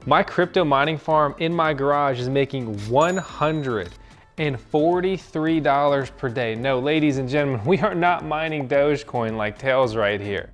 My crypto mining farm in my garage is making $143 per day. No, ladies and gentlemen, we are not mining Dogecoin like Tails right here.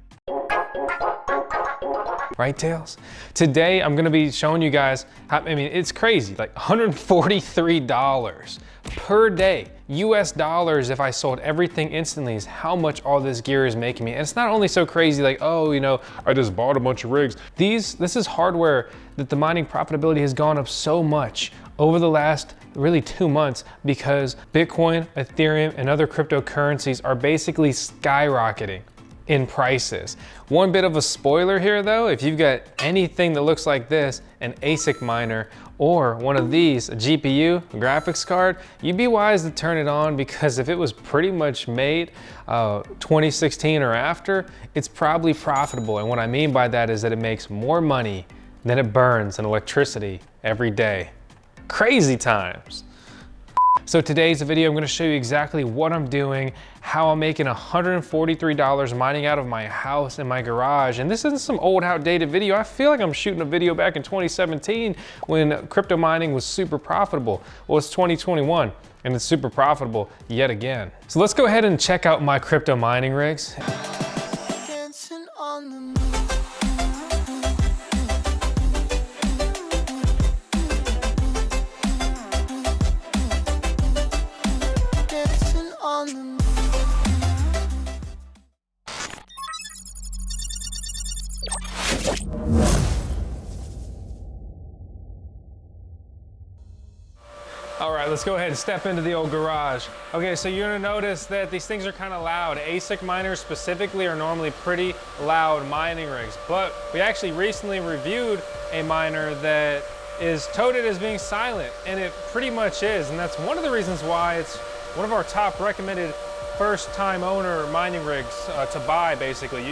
Right, Tails? Today, I'm gonna be showing you guys how, I mean, it's crazy, like $143 per day, US dollars if I sold everything instantly is how much all this gear is making me. And it's not only so crazy like, oh, you know, I just bought a bunch of rigs. This is hardware that the mining profitability has gone up so much over the last really 2 months because Bitcoin, Ethereum, and other cryptocurrencies are basically skyrocketing in prices. One bit of a spoiler here though, if you've got anything that looks like this, an ASIC miner, or one of these, a GPU, a graphics card, you'd be wise to turn it on because if it was pretty much made 2016 or after, it's probably profitable. And what I mean by that is that it makes more money than it burns in electricity every day. Crazy times. So today's video, I'm gonna show you exactly what I'm doing, how I'm making $143 mining out of my house and my garage. And this isn't some old outdated video. I feel like I'm shooting a video back in 2017 when crypto mining was super profitable. Well, it's 2021 and it's super profitable yet again. So let's go ahead and check out my crypto mining rigs. Dancing on the moon. All right, let's go ahead and step into the old garage. Okay, so you're gonna notice that these things are kind of loud. ASIC miners specifically are normally pretty loud mining rigs, but we actually recently reviewed a miner that is touted as being silent, and it pretty much is, and that's one of the reasons why it's one of our top recommended first-time owner mining rigs to buy, basically.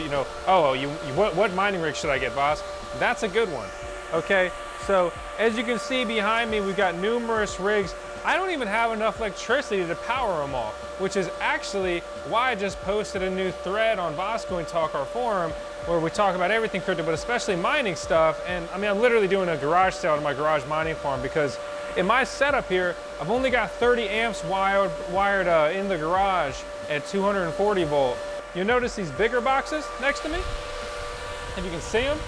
What mining rig should I get, Vosk? That's a good one, okay? So as you can see behind me, we've got numerous rigs. I don't even have enough electricity to power them all, which is actually why I just posted a new thread on VoskCoin Talk, our forum, where we talk about everything crypto, but especially mining stuff. And I mean, I'm literally doing a garage sale at my garage mining farm because in my setup here, I've only got 30 amps wired in the garage at 240 volt. You'll notice these bigger boxes next to me, if you can see them.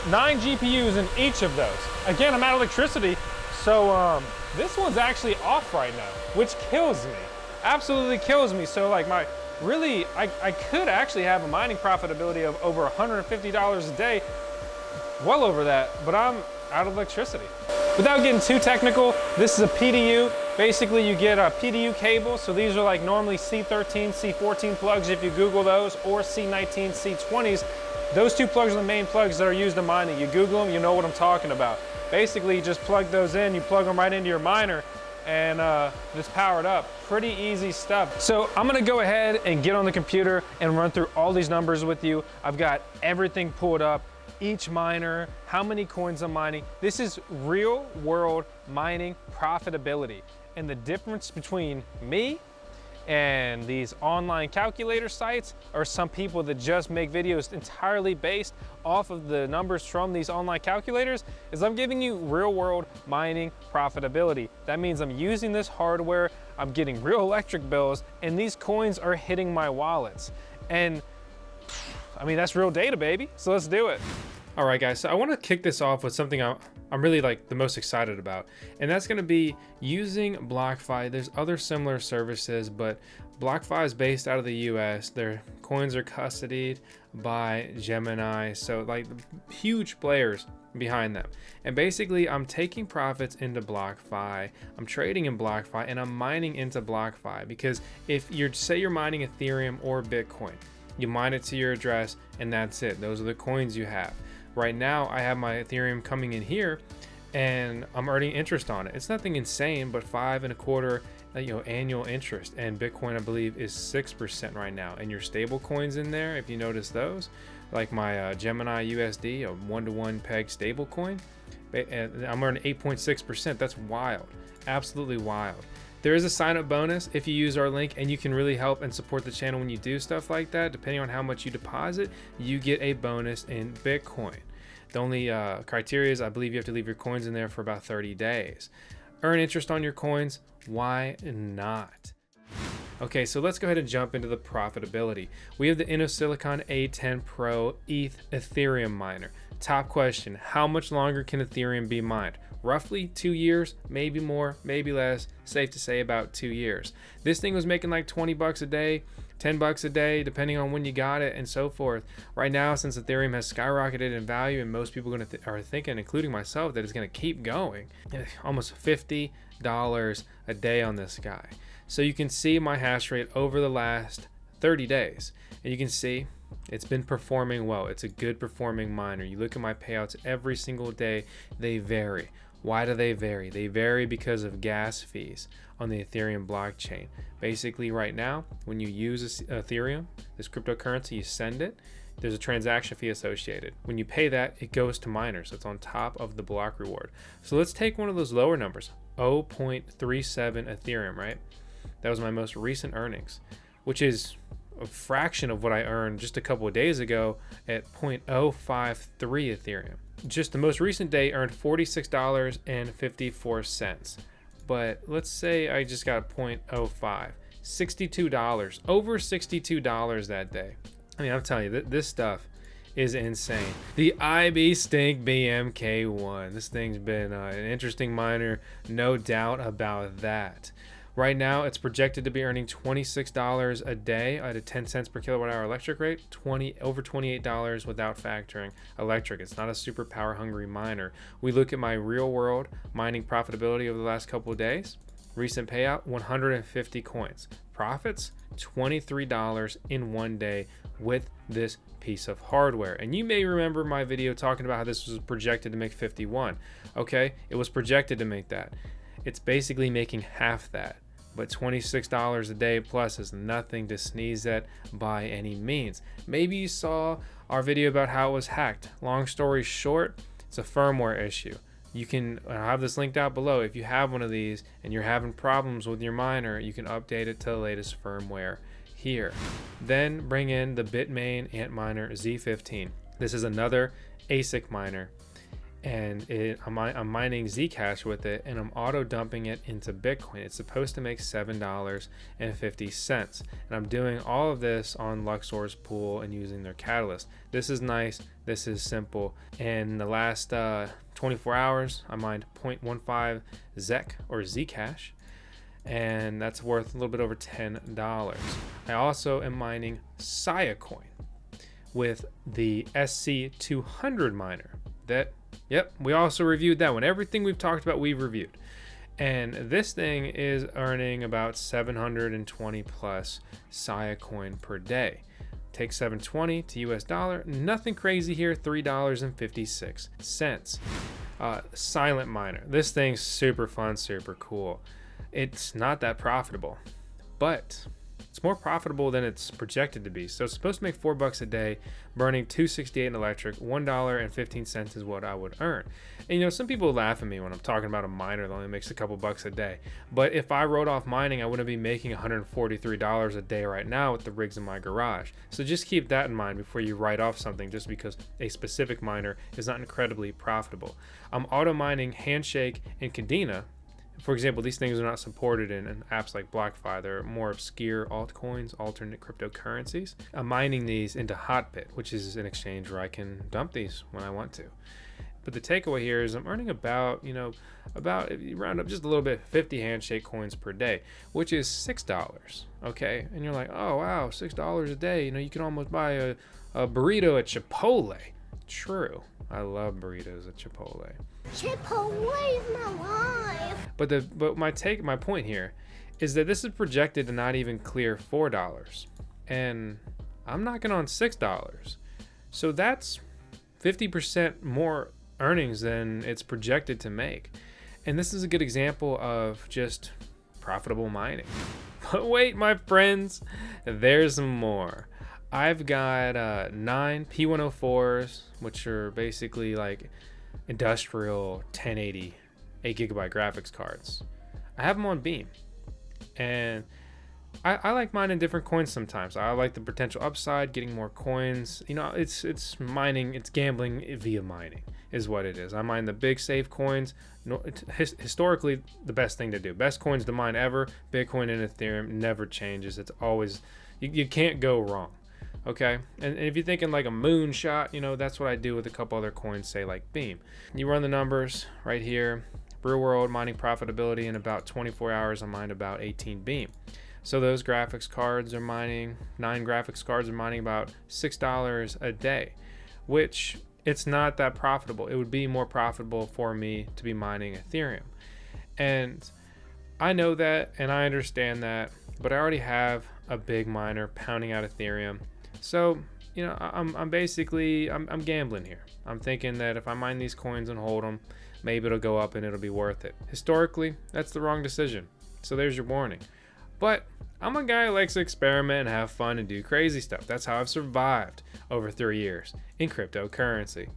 9 GPUs in each of those. Again, I'm out of electricity, so this one's actually off right now, which kills me. Absolutely kills me. So like I could actually have a mining profitability of over $150 a day, well over that, but I'm out of electricity. Without getting too technical, this is a PDU. Basically, you get a PDU cable. So these are like normally C13, C14 plugs if you Google those, or C19, C20s. Those two plugs are the main plugs that are used in mining. You Google them, you know what I'm talking about. Basically, you just plug those in, you plug them right into your miner, and just power it up. Pretty easy stuff. So I'm gonna go ahead and get on the computer and run through all these numbers with you. I've got everything pulled up, each miner, how many coins I'm mining. This is real world mining profitability. And the difference between me and these online calculator sites are some people that just make videos entirely based off of the numbers from these online calculators is I'm giving you real world mining profitability. That means I'm using this hardware, I'm getting real electric bills, and these coins are hitting my wallets. And I mean, that's real data, baby. So let's do it. All right, guys, so I want to kick this off with something I'm really the most excited about, and that's going to be using BlockFi. There's other similar services, but BlockFi is based out of the US. Their coins are custodied by Gemini, so like huge players behind them. And basically, I'm taking profits into BlockFi, I'm trading in BlockFi, and I'm mining into BlockFi because if say you're mining Ethereum or Bitcoin, you mine it to your address, and that's it. Those are the coins you have. Right now, I have my Ethereum coming in here, and I'm earning interest on it. It's nothing insane, but 5.25%, annual interest. And Bitcoin, I believe, is 6% right now. And your stable coins in there, if you notice those, like my Gemini USD, a 1-to-1 peg stable coin, I'm earning 8.6%. That's wild, absolutely wild. There is a sign-up bonus if you use our link, and you can really help and support the channel when you do stuff like that. Depending on how much you deposit, you get a bonus in Bitcoin. The only criteria is I believe you have to leave your coins in there for about 30 days. Earn interest on your coins. Why not? Okay, so let's go ahead and jump into the profitability. We have the InnoSilicon A10 Pro ETH Ethereum miner. Top question, how much longer can Ethereum be mined? Roughly 2 years, maybe more, maybe less. Safe to say about 2 years. This thing was making like 20 bucks a day, 10 bucks a day, depending on when you got it and so forth. Right now, since Ethereum has skyrocketed in value and most people are thinking, including myself, that it's going to keep going, almost $50 a day on this guy. So you can see my hash rate over the last 30 days, and you can see it's been performing well. It's a good performing miner. You look at my payouts every single day, they vary. Why do they vary? They vary because of gas fees on the Ethereum blockchain. Basically right now, when you use Ethereum, this cryptocurrency, you send it, there's a transaction fee associated. When you pay that, it goes to miners. It's on top of the block reward. So let's take one of those lower numbers, 0.37 Ethereum, right? That was my most recent earnings, which is a fraction of what I earned just a couple of days ago at 0.053 Ethereum. Just the most recent day earned $46.54. But let's say I just got 0.05, $62, over $62 that day. I mean, I'm telling you, this stuff is insane. The IB Stink BMK1. This thing's been an interesting miner, no doubt about that. Right now, it's projected to be earning $26 a day at a 10 cents per kilowatt hour electric rate, over $28 without factoring electric. It's not a super power hungry miner. We look at my real world mining profitability over the last couple of days. Recent payout, 150 coins. Profits, $23 in 1 day with this piece of hardware. And you may remember my video talking about how this was projected to make 51. Okay, it was projected to make that. It's basically making half that. But $26 a day plus is nothing to sneeze at by any means. Maybe you saw our video about how it was hacked. Long story short, it's a firmware issue. You can have this linked out below. If you have one of these and you're having problems with your miner, you can update it to the latest firmware here. Then bring in the Bitmain Antminer Z15. This is another ASIC miner. And I'm mining Zcash with it, and I'm auto dumping it into Bitcoin. It's supposed to make $7.50, and I'm doing all of this on Luxor's pool and using their catalyst. This is nice. This is simple. And in the last 24 hours, I mined 0.15 ZEC or Zcash, and that's worth a little bit over $10. I also am mining SiaCoin with the SC200 miner. Yep, we also reviewed that one. Everything we've talked about, we've reviewed. And this thing is earning about 720 plus SiaCoin per day. Take 720 to US dollar. Nothing crazy here, $3.56. Silent miner. This thing's super fun, super cool. It's not that profitable, but it's more profitable than it's projected to be. So it's supposed to make $4 a day, burning $2.68 in electric. $1.15 is what I would earn. And you know, some people laugh at me when I'm talking about a miner that only makes a couple bucks a day. But if I wrote off mining, I wouldn't be making $143 a day right now with the rigs in my garage. So just keep that in mind before you write off something just because a specific miner is not incredibly profitable. I'm auto mining Handshake and Kadena. For example, these things are not supported in apps like BlockFi. They're more obscure altcoins, alternate cryptocurrencies. I'm mining these into Hotbit, which is an exchange where I can dump these when I want to. But the takeaway here is I'm earning about, if you round up just a little bit, 50 Handshake coins per day, which is $6. Okay, and you're like, oh wow, $6 a day. You can almost buy a burrito at Chipotle. True, I love burritos at Chipotle. Chipotle is my life. But my point here is that this is projected to not even clear $4, and I'm knocking on $6. So that's 50% more earnings than it's projected to make. And this is a good example of just profitable mining. But wait, my friends, there's more. I've got 9 P104s, which are basically like industrial 1080 8GB graphics cards. I have them on Beam, and I like mining different coins sometimes. I like the potential upside, getting more coins. You know, it's mining, it's gambling via mining is what it is. I mine the big safe coins. No, historically, the best thing to do. Best coins to mine ever. Bitcoin and Ethereum never changes. It's always, you can't go wrong. Okay, and if you're thinking like a moonshot, you know, that's what I do with a couple other coins, say like Beam. You run the numbers right here. Real world mining profitability in about 24 hours, I mined about 18 Beam. So those graphics cards are mining, 9 graphics cards are mining about $6 a day, which it's not that profitable. It would be more profitable for me to be mining Ethereum. And I know that and I understand that, but I already have a big miner pounding out Ethereum. So, you know, I'm basically gambling here. I'm thinking that if I mine these coins and hold them, maybe it'll go up and it'll be worth it. Historically, that's the wrong decision. So there's your warning. But I'm a guy who likes to experiment and have fun and do crazy stuff. That's how I've survived over 3 years in cryptocurrency.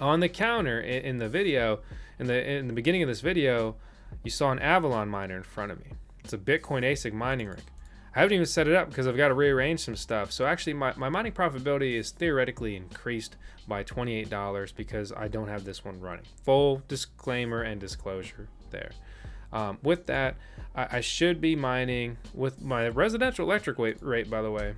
On the counter in the video, in the beginning of this video, you saw an Avalon miner in front of me. It's a Bitcoin ASIC mining rig. I haven't even set it up because I've got to rearrange some stuff. So actually my mining profitability is theoretically increased by $28 because I don't have this one running. Full disclaimer and disclosure there. With that, I should be mining with my residential electric rate, by the way,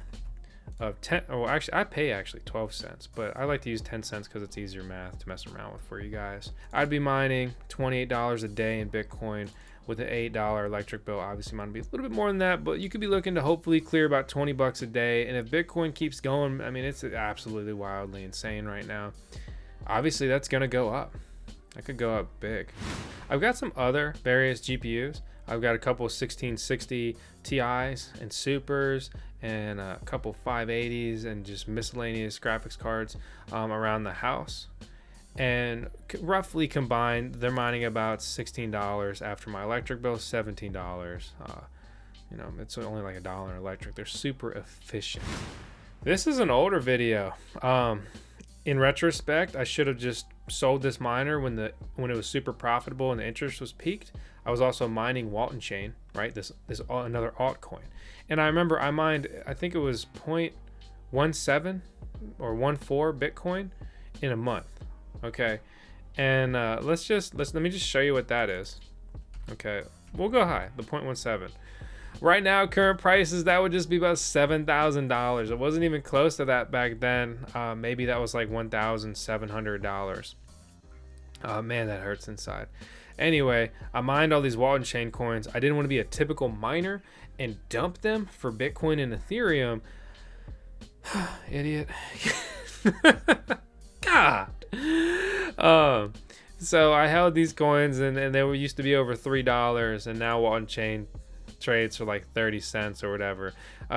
of 10. Oh, actually, I pay 12 cents, but I like to use 10 cents because it's easier math to mess around with for you guys. I'd be mining $28 a day in Bitcoin with an $8 electric bill. Obviously, mine would be a little bit more than that, but you could be looking to hopefully clear about 20 bucks a day. And if Bitcoin keeps going, I mean, it's absolutely wildly insane right now. Obviously, that's going to go up. That could go up big. I've got some other various GPUs. I've got a couple 1660 Ti's and Supers and a couple 580s and just miscellaneous graphics cards around the house. And roughly combined, they're mining about $16 after my electric bill, $17. You know, it's only like $1 in electric. They're super efficient. This is an older video. In retrospect, I should have just sold this miner when it was super profitable and the interest was peaked. I was also mining Walton Chain, right? This another altcoin. And I remember I mined, I think it was 0.17 or 14 Bitcoin in a month. Okay, and let me just show you what that is. Okay, we'll go high, the 0.17. Right now, current prices, that would just be about $7,000. It wasn't even close to that back then. Maybe that was like $1,700. Man, that hurts inside. Anyway, I mined all these Walton Chain coins. I didn't want to be a typical miner and dump them for Bitcoin and Ethereum. Idiot. God. So I held these coins and they used to be over $3, and now Walton Chain trades for like 30 cents or whatever.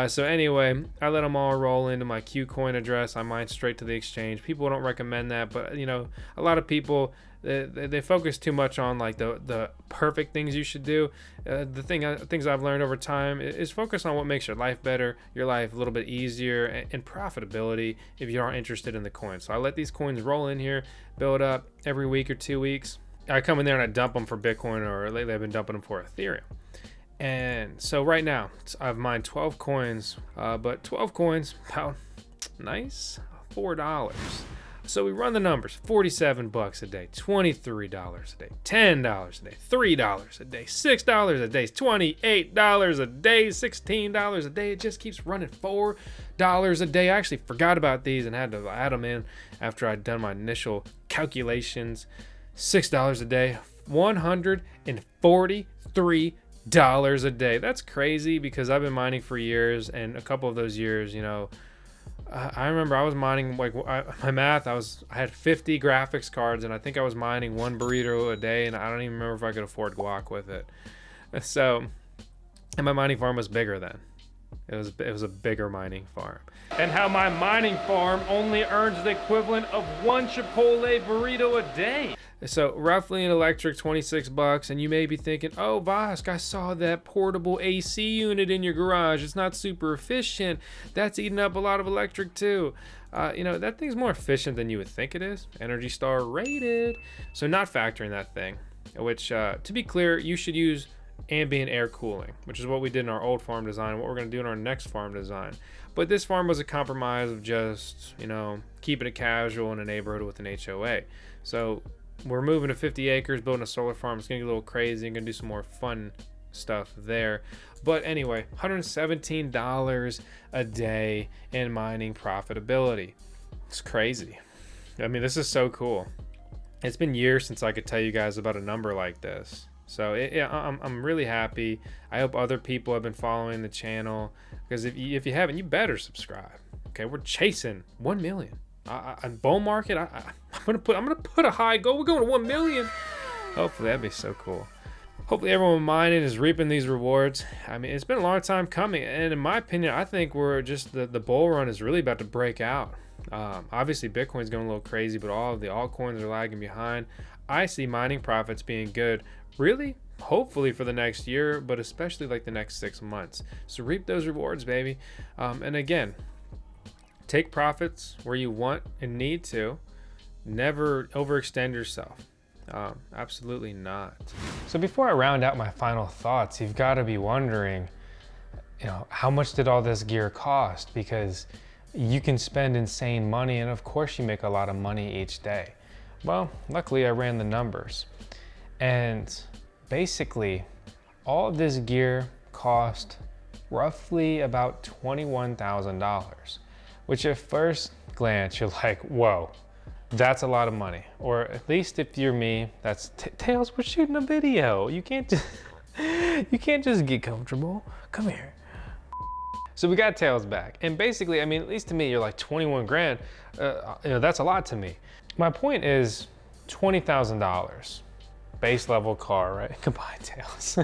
So anyway, I let them all roll into my Qcoin address. I mine straight to the exchange. People don't recommend that, but you know, a lot of people they focus too much on like the perfect things you should do. Things I've learned over time is focus on what makes your life better, your life a little bit easier, and profitability if you aren't interested in the coin. So I let these coins roll in here, build up every week or 2 weeks. I come in there and I dump them for Bitcoin, or lately I've been dumping them for Ethereum. And so right now I've mined 12 coins, but 12 coins, about nice, $4. So we run the numbers: 47 bucks a day, $23 a day, $10 a day, $3 a day, $6 a day, $28 a day, $16 a day. It just keeps running. $4 a day. I actually forgot about these and had to add them in after I'd done my initial calculations. $6 a day, $143 a day. That's crazy because I've been mining for years, and a couple of those years, you know, I remember I was mining like I had 50 graphics cards, and I think I was mining 1 burrito a day, and I don't even remember if I could afford guac with it. So, and my mining farm was bigger then. It was a bigger mining farm. And how my mining farm only earns the equivalent of 1 Chipotle burrito a day. So roughly an electric 26 bucks, and you may be thinking, oh, Vosk, I saw that portable AC unit in your garage. It's not super efficient. That's eating up a lot of electric too. You know, that thing's more efficient than you would think it is. Energy Star rated. So not factoring that thing, which to be clear, you should use ambient air cooling, which is what we did in our old farm design, what we're going to do in our next farm design. But this farm was a compromise of just, you know, keeping it casual in a neighborhood with an HOA. So we're moving to 50 acres, building a solar farm. It's going to get a little crazy. I'm going to do some more fun stuff there. But anyway, $117 a day in mining profitability. It's crazy. I mean, this is so cool. It's been years since I could tell you guys about a number like this. So I'm really happy. I hope other people have been following the channel, because if you haven't, you better subscribe. Okay, we're chasing 1 million. On bull market, I'm gonna put a high goal. We're going to 1 million. Hopefully, that'd be so cool. Hopefully everyone mining is reaping these rewards. I mean, it's been a long time coming, and in my opinion, I think we're just the bull run is really about to break out. Obviously Bitcoin's going a little crazy, but all of the altcoins are lagging behind. I see mining profits being good, really, hopefully for the next year, but especially like the next 6 months. So reap those rewards, baby. And again, take profits where you want and need to. Never overextend yourself. Absolutely not. So before I round out my final thoughts, you've got to be wondering, you know, how much did all this gear cost? Because you can spend insane money, and of course you make a lot of money each day. Well, luckily I ran the numbers, and basically all of this gear cost roughly about $21,000, which at first glance you're like, whoa, that's a lot of money. Or at least if you're me, that's Tails, we're shooting a video. You can't just get comfortable. Come here. So we got Tails back, and basically, I mean, at least to me, you're like 21 grand. You know, that's a lot to me. My point is $20,000 base level car, right? Goodbye, Tails.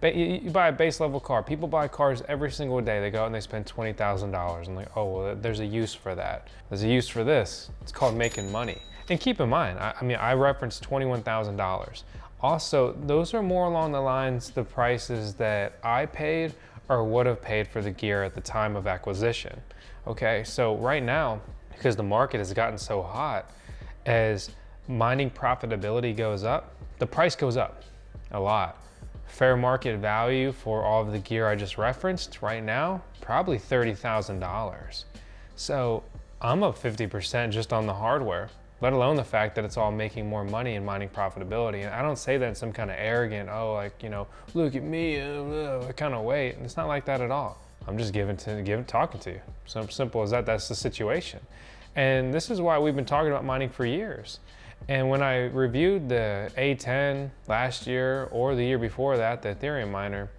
You buy a base level car. People buy cars every single day. They go out and they spend $20,000. I'm like, oh, well, there's a use for that. There's a use for this. It's called making money. And keep in mind, I mean, I referenced $21,000. Also, those are more along the lines the prices that I paid or would have paid for the gear at the time of acquisition. Okay, so right now, because the market has gotten so hot, as mining profitability goes up, the price goes up a lot. Fair market value for all of the gear I just referenced right now, probably $30,000. So I'm up 50% just on the hardware, let alone the fact that it's all making more money in mining profitability. And I don't say that in some kind of arrogant, oh, like, you know, look at me, kind of way. And it's not like that at all. I'm just talking to you. So simple as that. That's the situation. And this is why we've been talking about mining for years. And when I reviewed the A10 last year or the year before that, the Ethereum miner,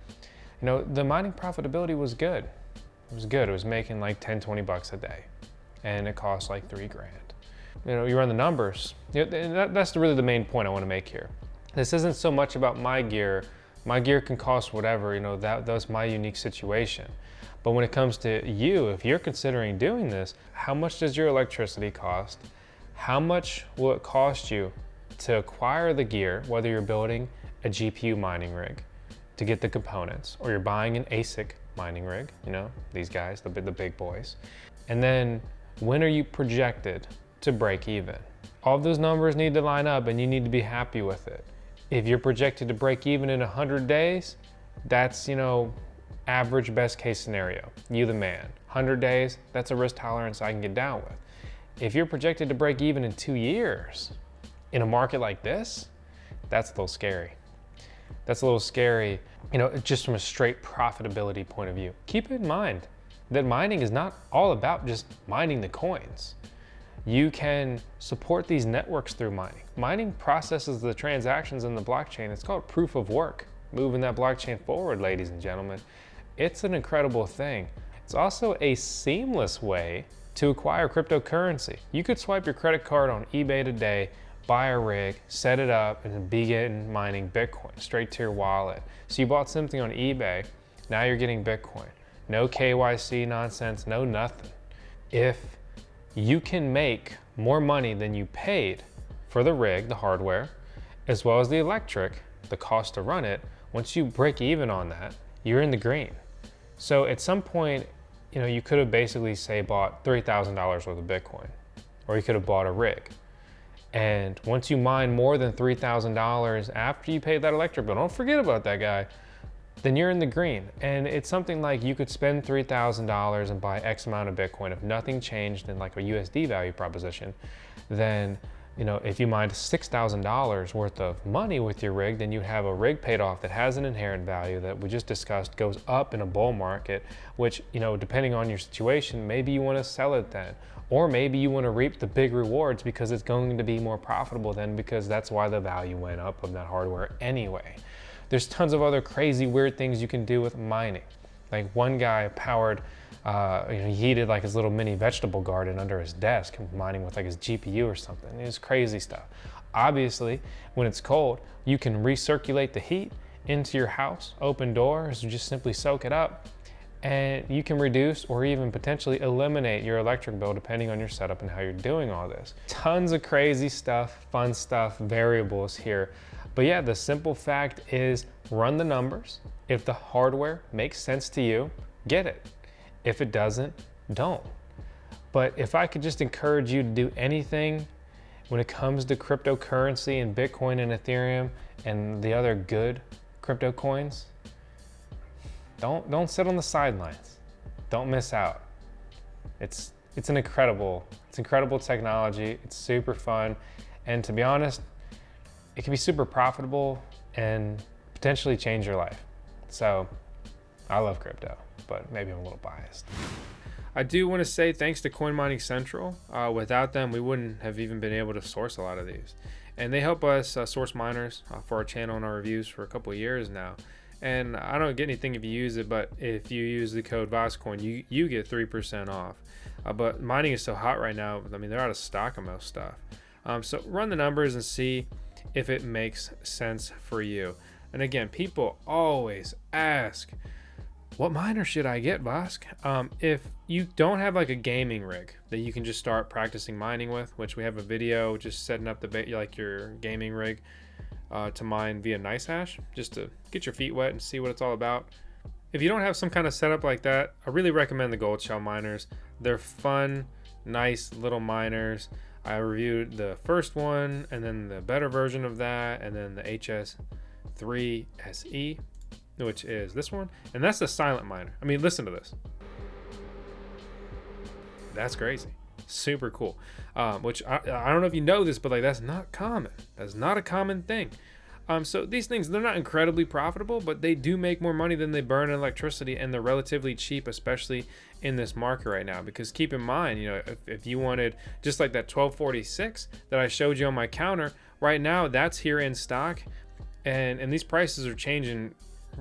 you know, the mining profitability was good. It was good. It was making like 10, 20 bucks a day, and it cost like 3 grand. You know, you run the numbers. You know, that's really the main point I want to make here. This isn't so much about my gear. My gear can cost whatever, you know, that's my unique situation. But when it comes to you, if you're considering doing this, how much does your electricity cost? How much will it cost you to acquire the gear, whether you're building a GPU mining rig to get the components, or you're buying an ASIC mining rig, you know, these guys, the big boys. And then when are you projected to break even? All of those numbers need to line up, and you need to be happy with it. If you're projected to break even in 100 days, that's, you know, average best case scenario. You the man. 100 days, that's a risk tolerance I can get down with. If you're projected to break even in 2 years in a market like this, that's a little scary. That's a little scary, you know, just from a straight profitability point of view. Keep in mind that mining is not all about just mining the coins. You can support these networks through mining. Mining processes the transactions in the blockchain. It's called proof of work. Moving that blockchain forward, ladies and gentlemen. It's an incredible thing. It's also a seamless way to acquire cryptocurrency. You could swipe your credit card on eBay today, buy a rig, set it up, and begin mining Bitcoin straight to your wallet. So you bought something on eBay, now you're getting Bitcoin. No KYC nonsense, no nothing. If you can make more money than you paid for the rig, the hardware, as well as the electric, the cost to run it, once you break even on that, you're in the green. So at some point, you know, you could have basically, say, bought $3,000 worth of Bitcoin, or you could have bought a rig. And once you mine more than $3,000 after you pay that electric bill, don't forget about that guy, then you're in the green. And it's something like you could spend $3,000 and buy X amount of Bitcoin. If nothing changed in like a USD value proposition, then if you mined $6,000 worth of money with your rig, then you have a rig paid off that has an inherent value that we just discussed goes up in a bull market, which, depending on your situation, maybe you want to sell it then. Or maybe you want to reap the big rewards because it's going to be more profitable then, because that's why the value went up of that hardware anyway. There's tons of other crazy weird things you can do with mining. Like one guy powered, he heated like his little mini vegetable garden under his desk, mining with like his GPU or something. It was crazy stuff. Obviously, when it's cold, you can recirculate the heat into your house, open doors, just simply soak it up, and you can reduce or even potentially eliminate your electric bill depending on your setup and how you're doing all this. Tons of crazy stuff, fun stuff, variables here. But yeah, the simple fact is run the numbers. If the hardware makes sense to you, get it. If it doesn't, don't. But if I could just encourage you to do anything when it comes to cryptocurrency and Bitcoin and Ethereum and the other good crypto coins, don't sit on the sidelines. Don't miss out. It's incredible technology. It's super fun. And to be honest, it can be super profitable and potentially change your life. So I love crypto, but maybe I'm a little biased. I do want to say thanks to Coin Mining Central. Without them, we wouldn't have even been able to source a lot of these. And they help us source miners for our channel and our reviews for a couple of years now. And I don't get anything if you use it, but if you use the code VoskCoin, you get 3% off. But mining is so hot right now, I mean, they're out of stock of most stuff. So run the numbers and see if it makes sense for you. And again, people always ask, what miner should I get, Vosk? If you don't have like a gaming rig that you can just start practicing mining with, which we have a video just setting up your gaming rig to mine via NiceHash, just to get your feet wet and see what it's all about. If you don't have some kind of setup like that, I really recommend the Gold Shell miners. They're fun, nice little miners. I reviewed the first one and then the better version of that, and then the HS3 SE, which is this one, and that's the silent miner. I mean, listen to this. That's crazy. Super cool. Which I don't know if you know this, but like that's not common. That's not a common thing. So these things, they're not incredibly profitable, but they do make more money than they burn in electricity, and they're relatively cheap, especially in this market right now. Because keep in mind, if you wanted just like that 1246 that I showed you on my counter, right now that's here in stock, and these prices are changing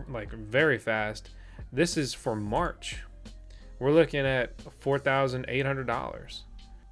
like very fast. This is for March. We're looking at $4,800.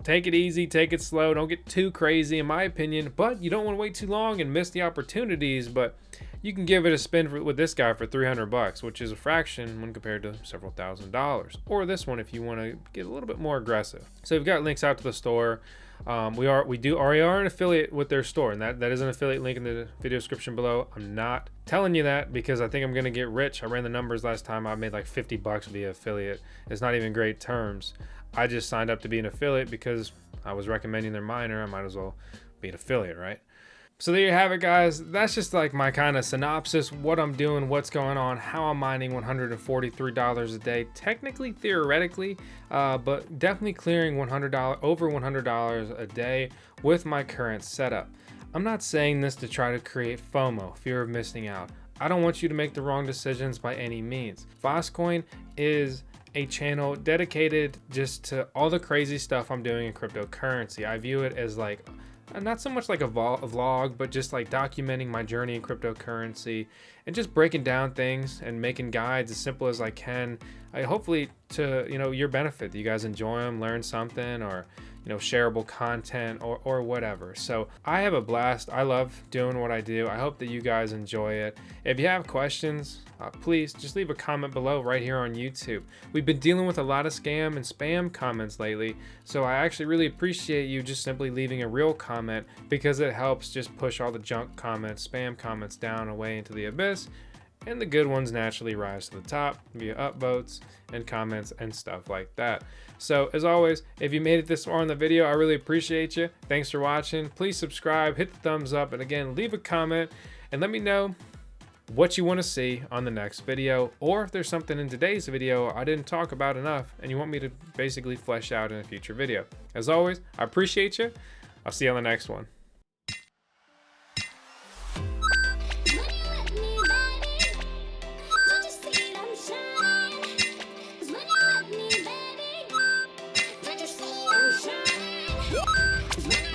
Take it easy, take it slow, don't get too crazy in my opinion, but you don't want to wait too long and miss the opportunities. But you can give it a spin with this guy for $300, which is a fraction when compared to several $1,000s. Or this one if you want to get a little bit more aggressive. So we've got links out to the store. We are an affiliate with their store, and that is an affiliate link in the video description below. I'm not telling you that because I think I'm gonna get rich. I ran the numbers last time. I made like $50 via affiliate. It's not even great terms. I just signed up to be an affiliate because I was recommending their miner. I might as well be an affiliate, right? So there you have it, guys. That's just like my kind of synopsis, what I'm doing, what's going on, how I'm mining $143 a day, technically, theoretically, but definitely clearing over $100 a day with my current setup. I'm not saying this to try to create FOMO, fear of missing out. I don't want you to make the wrong decisions by any means. VoskCoin is a channel dedicated just to all the crazy stuff I'm doing in cryptocurrency. I view it as like not so much like a vlog, but just like documenting my journey in cryptocurrency and just breaking down things and making guides as simple as I can, hopefully to your benefit, that you guys enjoy them, learn something, or shareable content or whatever. So I have a blast. I love doing what I do. I hope that you guys enjoy it. If you have questions, please just leave a comment below right here on YouTube. We've been dealing with a lot of scam and spam comments lately, so I actually really appreciate you just simply leaving a real comment, because it helps just push all the junk comments, spam comments down away into the abyss, and the good ones naturally rise to the top via upvotes and comments and stuff like that. So as always, if you made it this far in the video, I really appreciate you. Thanks for watching. Please subscribe, hit the thumbs up, and again, leave a comment and let me know what you want to see on the next video, or if there's something in today's video I didn't talk about enough and you want me to basically flesh out in a future video. As always, I appreciate you. I'll see you on the next one. When you let me, baby, don't you see I'm shining? 'Cause when